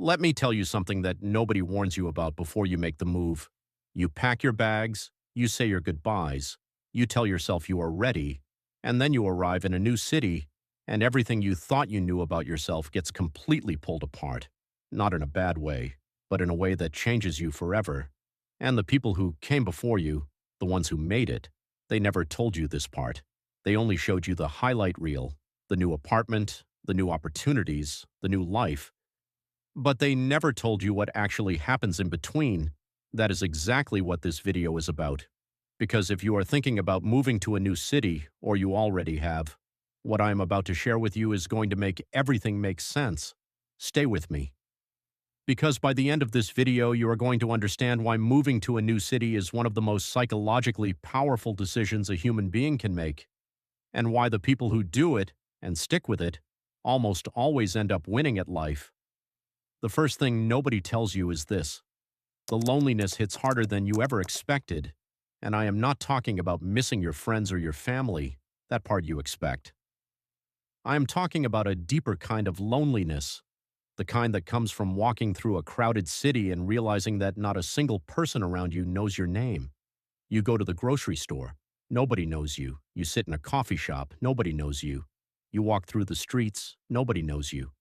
Let me tell you something that nobody warns you about before you make the move. You pack your bags, you say your goodbyes, you tell yourself you are ready, and then you arrive in a new city, and everything you thought you knew about yourself gets completely pulled apart. Not in a bad way, but in a way that changes you forever. And the people who came before you, the ones who made it, they never told you this part. They only showed you the highlight reel, the new apartment, the new opportunities, the new life. But they never told you what actually happens in between. That is exactly what this video is about. Because if you are thinking about moving to a new city, or you already have, what I am about to share with you is going to make everything make sense. Stay with me. Because by the end of this video, you are going to understand why moving to a new city is one of the most psychologically powerful decisions a human being can make, and why the people who do it, and stick with it, almost always end up winning at life. The first thing nobody tells you is this. The loneliness hits harder than you ever expected, and I am not talking about missing your friends or your family, that part you expect. I am talking about a deeper kind of loneliness, the kind that comes from walking through a crowded city and realizing that not a single person around you knows your name. You go to the grocery store, nobody knows you. You sit in a coffee shop, nobody knows you. You walk through the streets, nobody knows you.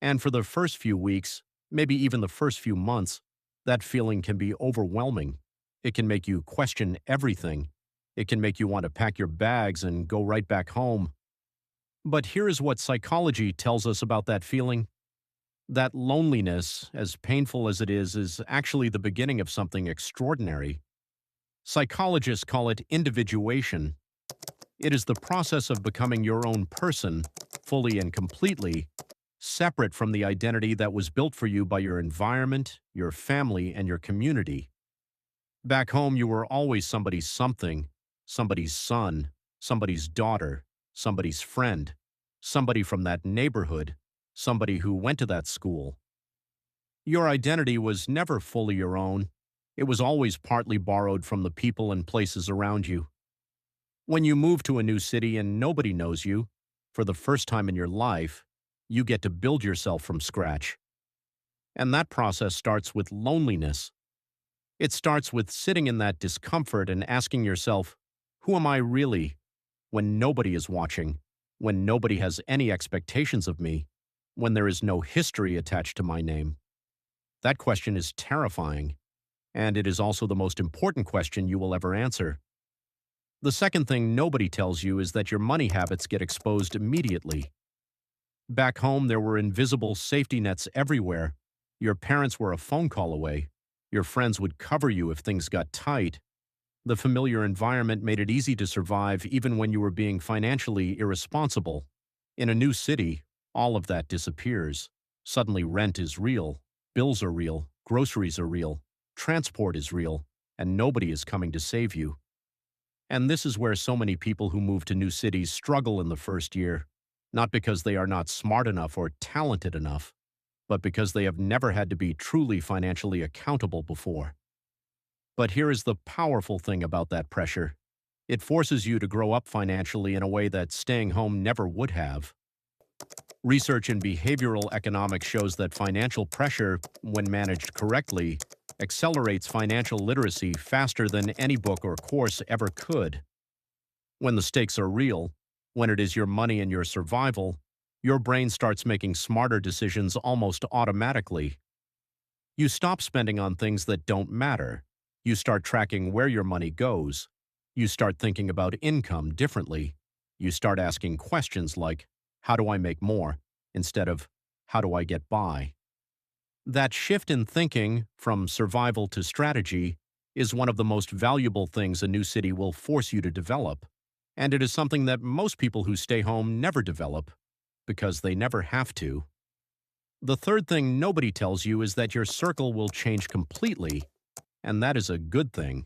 And for the first few weeks, maybe even the first few months, that feeling can be overwhelming. It can make you question everything. It can make you want to pack your bags and go right back home. But here is what psychology tells us about that feeling. That loneliness, as painful as it is actually the beginning of something extraordinary. Psychologists call it individuation. It is the process of becoming your own person, fully and completely, separate from the identity that was built for you by your environment, your family, and your community. Back home, you were always somebody's something, somebody's son, somebody's daughter, somebody's friend, somebody from that neighborhood, somebody who went to that school. Your identity was never fully your own. It was always partly borrowed from the people and places around you. When you move to a new city and nobody knows you, for the first time in your life, you get to build yourself from scratch. And that process starts with loneliness. It starts with sitting in that discomfort and asking yourself, who am I really? When nobody is watching, when nobody has any expectations of me, when there is no history attached to my name. That question is terrifying, and it is also the most important question you will ever answer. The second thing nobody tells you is that your money habits get exposed immediately. Back home, there were invisible safety nets everywhere. Your parents were a phone call away. Your friends would cover you if things got tight. The familiar environment made it easy to survive even when you were being financially irresponsible. In a new city, all of that disappears. Suddenly rent is real, bills are real, groceries are real, transport is real, and nobody is coming to save you. And this is where so many people who move to new cities struggle in the first year. Not because they are not smart enough or talented enough, but because they have never had to be truly financially accountable before. But here is the powerful thing about that pressure. It forces you to grow up financially in a way that staying home never would have. Research in behavioral economics shows that financial pressure, when managed correctly, accelerates financial literacy faster than any book or course ever could. When the stakes are real, when it is your money and your survival, your brain starts making smarter decisions almost automatically. You stop spending on things that don't matter. You start tracking where your money goes. You start thinking about income differently. You start asking questions like, how do I make more? Instead of, how do I get by? That shift in thinking, from survival to strategy, is one of the most valuable things a new city will force you to develop. And it is something that most people who stay home never develop, because they never have to. The third thing nobody tells you is that your circle will change completely, and that is a good thing.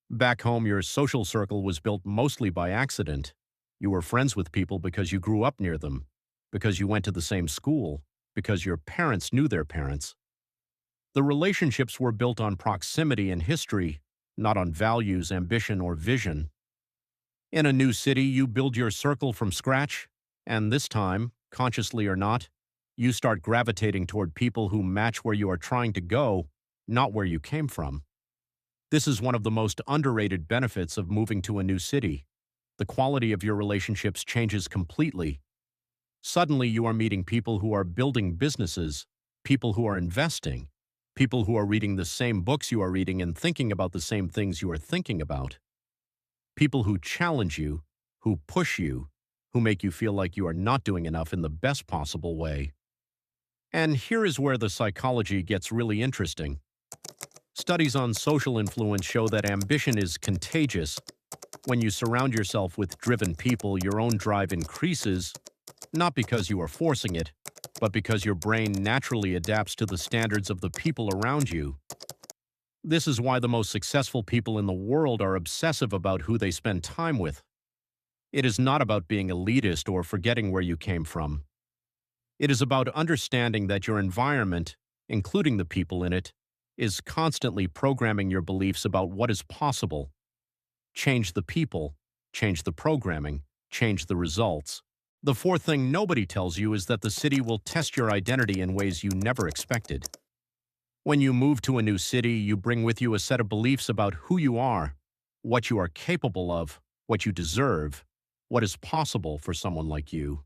Back home, your social circle was built mostly by accident. You were friends with people because you grew up near them, because you went to the same school, because your parents knew their parents. The relationships were built on proximity and history, not on values, ambition, or vision. In a new city, you build your circle from scratch, and this time, consciously or not, You start gravitating toward people who match where you are trying to go, not where you came from. This is one of the most underrated benefits of moving to a new city. The quality of your relationships changes completely. Suddenly, you are meeting people who are building businesses, people who are investing, people who are reading the same books you are reading and thinking about the same things you are thinking about, people who challenge you, who push you, who make you feel like you are not doing enough in the best possible way. And here is where the psychology gets really interesting. Studies on social influence show that ambition is contagious. When you surround yourself with driven people, your own drive increases, not because you are forcing it, but because your brain naturally adapts to the standards of the people around you. This is why the most successful people in the world are obsessive about who they spend time with. It is not about being elitist or forgetting where you came from. It is about understanding that your environment, including the people in it, is constantly programming your beliefs about what is possible. Change the people, change the programming, change the results. The fourth thing nobody tells you is that the city will test your identity in ways you never expected. When you move to a new city, you bring with you a set of beliefs about who you are, what you are capable of, what you deserve, what is possible for someone like you.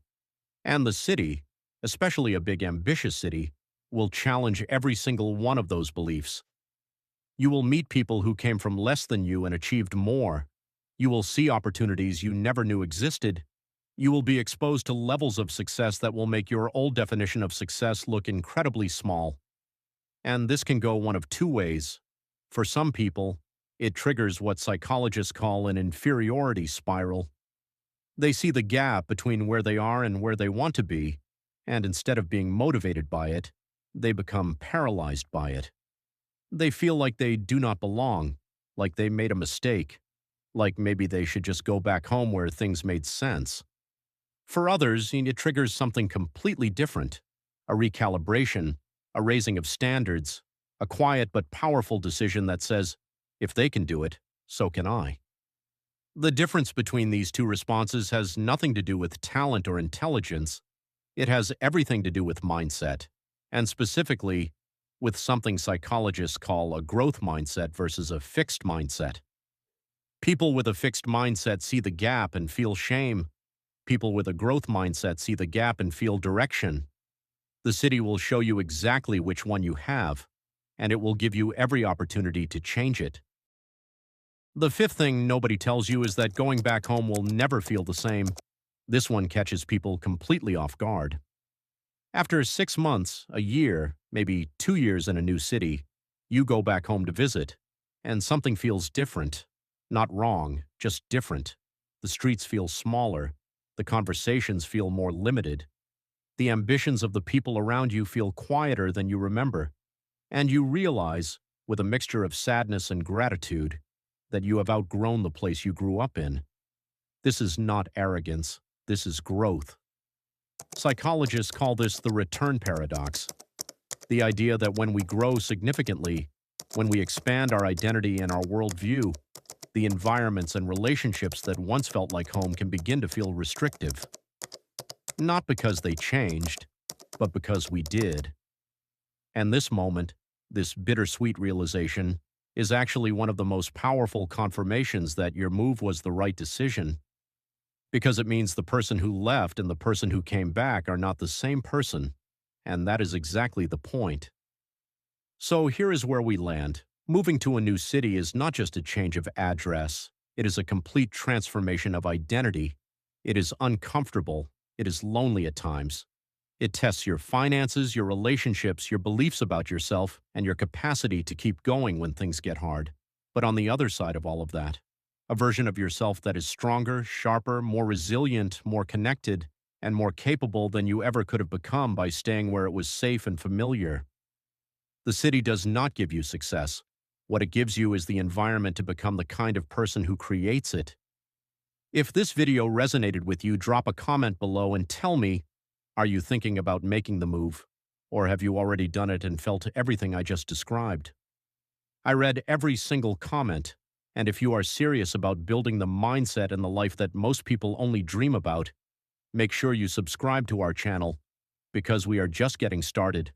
And the city, especially a big ambitious city, will challenge every single one of those beliefs. You will meet people who came from less than you and achieved more. You will see opportunities you never knew existed. You will be exposed to levels of success that will make your old definition of success look incredibly small. And this can go one of two ways. For some people, it triggers what psychologists call an inferiority spiral. They see the gap between where they are and where they want to be, and instead of being motivated by it, they become paralyzed by it. They feel like they do not belong, like they made a mistake, like maybe they should just go back home where things made sense. For others, it triggers something completely different, a recalibration, a raising of standards, a quiet but powerful decision that says, if they can do it, so can I. The difference between these two responses has nothing to do with talent or intelligence. It has everything to do with mindset, and specifically with something psychologists call a growth mindset versus a fixed mindset. People with a fixed mindset see the gap and feel shame. People with a growth mindset see the gap and feel direction. The city will show you exactly which one you have, and it will give you every opportunity to change it. The fifth thing nobody tells you is that going back home will never feel the same. This one catches people completely off guard. After 6 months, a year, maybe 2 years in a new city, you go back home to visit, and something feels different. Not wrong, just different. The streets feel smaller. The conversations feel more limited. The ambitions of the people around you feel quieter than you remember. And you realize, with a mixture of sadness and gratitude, that you have outgrown the place you grew up in. This is not arrogance. This is growth. Psychologists call this the return paradox. The idea that when we grow significantly, when we expand our identity and our worldview, the environments and relationships that once felt like home can begin to feel restrictive. Not because they changed, but because we did. And this moment, this bittersweet realization, is actually one of the most powerful confirmations that your move was the right decision. Because it means the person who left and the person who came back are not the same person, and that is exactly the point. So here is where we land. Moving to a new city is not just a change of address. It is a complete transformation of identity. It is uncomfortable. It is lonely at times. It tests your finances, your relationships, your beliefs about yourself, and your capacity to keep going when things get hard. But on the other side of all of that, a version of yourself that is stronger, sharper, more resilient, more connected, and more capable than you ever could have become by staying where it was safe and familiar. The city does not give you success. What it gives you is the environment to become the kind of person who creates it. If this video resonated with you, drop a comment below and tell me, are you thinking about making the move? Or have you already done it and felt everything I just described? I read every single comment, and if you are serious about building the mindset and the life that most people only dream about, make sure you subscribe to our channel because we are just getting started.